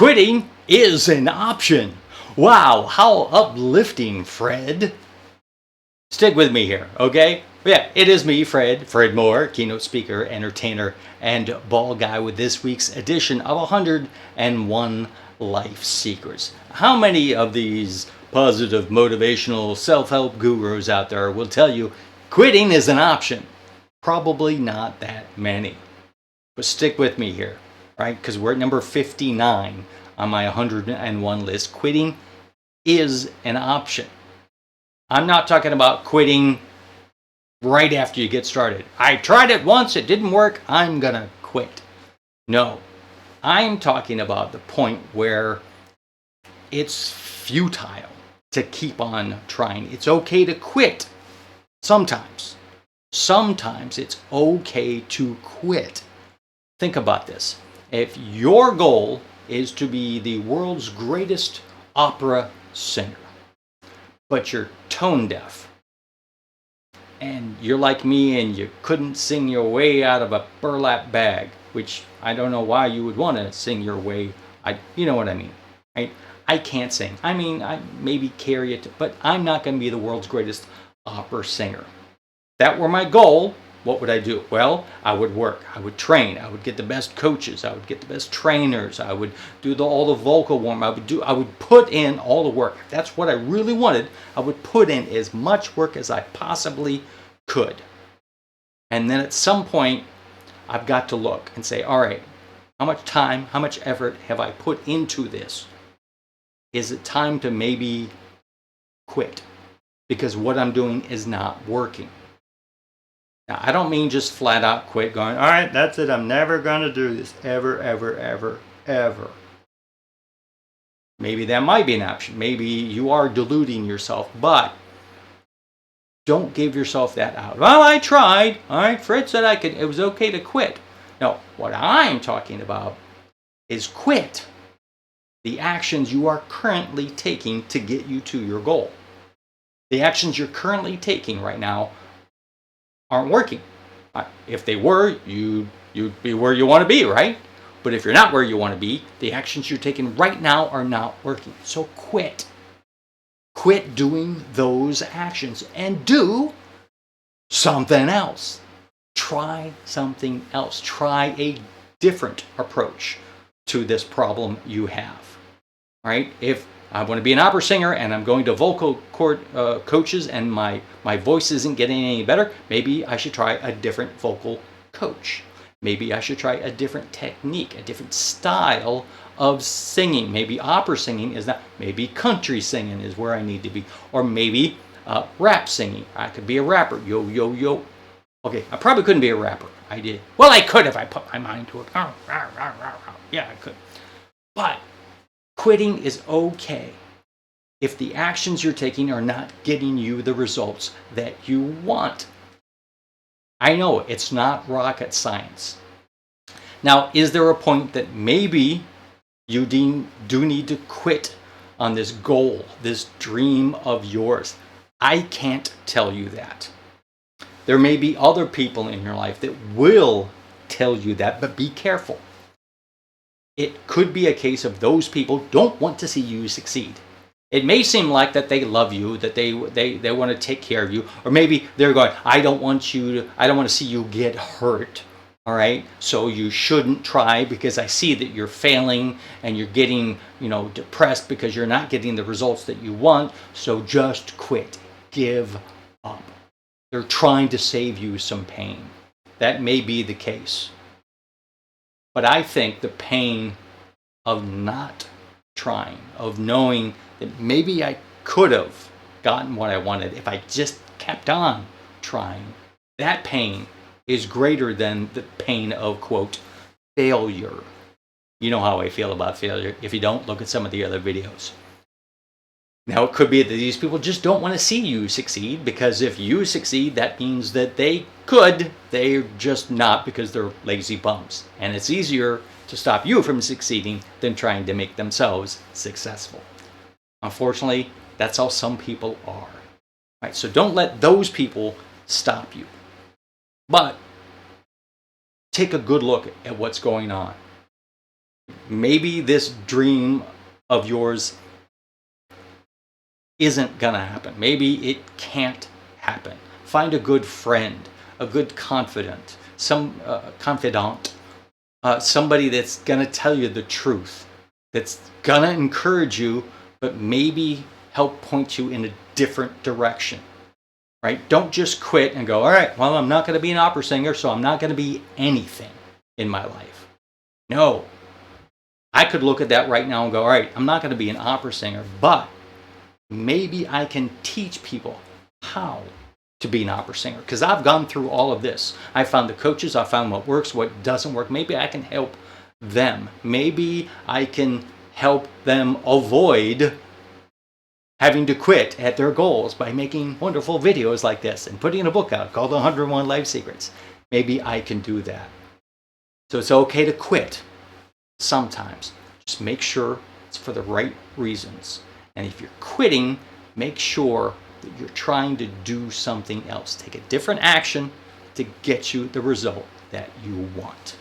Quitting is an option. Wow, how uplifting, Fred. Stick with me here, okay? Yeah, it is me, Fred Moore, keynote speaker, entertainer, and ball guy with this week's edition of 101 Life Secrets. How many of these positive, motivational, self-help gurus out there will tell you quitting is an option? Probably not that many. But stick with me here, right? Because we're at number 59 on my 101 list. Quitting is an option. I'm not talking about quitting right after you get started. I tried it once, it didn't work, I'm gonna quit. No, I'm talking about the point where it's futile to keep on trying. It's okay to quit sometimes. Sometimes it's okay to quit. Think about this. If your goal is to be the world's greatest opera singer, but you're tone deaf, and you're like me and you couldn't sing your way out of a burlap bag, which I don't know why you would want to sing your way. You know what I mean, right? I can't sing. I mean, I maybe carry it, but I'm not going to be the world's greatest opera singer. If that were my goal, what would I do? Well, I would work. I would train. I would get the best coaches. I would get the best trainers. I would do all the vocal warm. I would put in all the work. If that's what I really wanted, I would put in as much work as I possibly could. And then at some point, I've got to look and say, all right, how much time, how much effort have I put into this? Is it time to maybe quit? Because what I'm doing is not working. Now, I don't mean just flat out quit, going, all right, that's it, I'm never going to do this, ever, ever, ever, ever. Maybe that might be an option. Maybe you are deluding yourself, but don't give yourself that out. Well, I tried. All right, Fred said it was okay to quit. No, what I'm talking about is quit the actions you are currently taking to get you to your goal. The actions you're currently taking right now aren't working. If they were, you'd be where you want to be, right? But if you're not where you want to be, the actions you're taking right now are not working. So quit. Quit doing those actions and do something else. Try something else. Try a different approach to this problem you have. Right? If I want to be an opera singer and I'm going to vocal coaches and my voice isn't getting any better, maybe I should try a different vocal coach. Maybe I should try a different technique, a different style of singing. Maybe opera singing is not, maybe country singing is where I need to be. Or maybe rap singing. I could be a rapper. Yo, yo, yo. Okay, I probably couldn't be a rapper. I did. Well, I could if I put my mind to it. Yeah, I could. But quitting is okay if the actions you're taking are not getting you the results that you want. I know it's not rocket science. Now, is there a point that maybe you do need to quit on this goal, this dream of yours? I can't tell you that. There may be other people in your life that will tell you that, but be careful. It could be a case of those people don't want to see you succeed. It may seem like that they love you, that they want to take care of you, or maybe they're going, I don't want to see you get hurt. All right, so you shouldn't try because I see that you're failing and you're getting, depressed because you're not getting the results that you want. So just quit. Give up. They're trying to save you some pain. That may be the case. But I think the pain of not trying, of knowing that maybe I could have gotten what I wanted if I just kept on trying, that pain is greater than the pain of, quote, failure. You know how I feel about failure. If you don't, look at some of the other videos. Now, it could be that these people just don't want to see you succeed, because if you succeed, that means that they could. They're just not, because they're lazy bums. And it's easier to stop you from succeeding than trying to make themselves successful. Unfortunately, that's how some people are. Right? So don't let those people stop you. But take a good look at what's going on. Maybe this dream of yours isn't gonna happen. Maybe it can't happen. Find a good friend, a good confidant, confidant, somebody that's gonna tell you the truth, that's gonna encourage you, but maybe help point you in a different direction. Right? Don't just quit and go, all right, well, I'm not going to be an opera singer, so I'm not going to be anything in my life. No. I could look at that right now and go, all right, I'm not going to be an opera singer, but maybe I can teach people how to be an opera singer, because I've gone through all of this. I found the coaches, I found what works, what doesn't work. Maybe I can help them. Maybe I can help them avoid having to quit at their goals by making wonderful videos like this and putting a book out called 101 Life Secrets. Maybe I can do that. So it's okay to quit sometimes. Just make sure it's for the right reasons. And if you're quitting, make sure that you're trying to do something else. Take a different action to get you the result that you want.